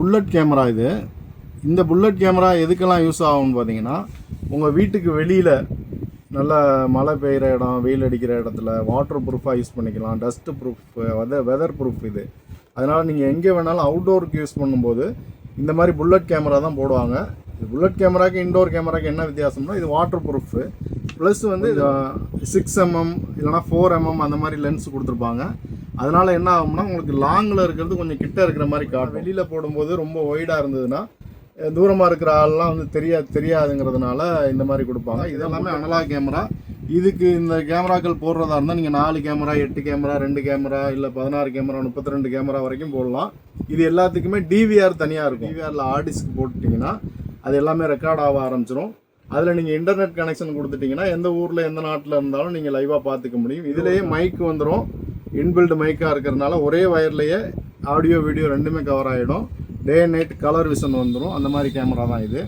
Bullet camera இது. இந்த bullet camera எதுக்கெல்லாம் யூஸ் ஆகும்னு பார்த்தீங்கன்னா, உங்கள் வீட்டுக்கு வெளியில் நல்லா மழை பெய்கிற இடம், வெயில் அடிக்கிற இடத்துல வாட்டர் ப்ரூஃபாக யூஸ் பண்ணிக்கலாம். டஸ்ட்டு ப்ரூஃப், வெதர் ப்ரூஃப் இது. அதனால் நீங்கள் எங்கே வேணாலும் அவுட்டோருக்கு யூஸ் பண்ணும்போது இந்த மாதிரி புல்லட் கேமரா தான் போடுவாங்க. புல்லட் கேமராக்கு இன்டோர் கேமராக்கு என்ன வித்தியாசம்னா, இது வாட்டர் ப்ரூஃபு ப்ளஸ் வந்து 6mm இல்லைனா 4mm அந்த மாதிரி லென்ஸ் கொடுத்துருப்பாங்க. அதனால் என்ன ஆகும்னா, உங்களுக்கு லாங்கில் இருக்கிறது கொஞ்சம் கிட்ட இருக்கிற மாதிரி காட்டும். வெளியில் போடும்போது ரொம்ப ஒய்டாக இருந்ததுன்னா தூரமாக இருக்கிற ஆள்லாம் வந்து தெரியாதுங்கிறதுனால இந்த மாதிரி கொடுப்பாங்க. இதெல்லாமே அனலாக் கேமரா. இதுக்கு இந்த கேமராக்கள் போடுறதா இருந்தால் நீங்கள் 4 கேமரா, 8 கேமரா, 2 கேமரா, இல்லை 16 கேமரா, 32 கேமரா வரைக்கும் போடலாம். இது எல்லாத்துக்குமே டிவிஆர் தனியாக இருக்கும். டிவிஆரில் ஆர்டிஸ்க்கு போட்டுட்டிங்கன்னா அது எல்லாமே ரெக்கார்ட் ஆக ஆரம்பிச்சிடும். அதில் நீங்கள் இன்டர்நெட் கனெக்ஷன் கொடுத்துட்டிங்கன்னா எந்த ஊரில் எந்த நாட்டில் இருந்தாலும் நீங்கள் லைவாக பார்த்துக்க முடியும். இதுலேயே மைக் வந்துடும். இன்பில்டு மைக்காக இருக்கிறதுனால ஒரே வயர்லேயே ஆடியோ வீடியோ ரெண்டுமே கவர் ஆகிடும். Day and night colour vision வந்துடும். அந்த மாதிரி கேமரா தான் இது.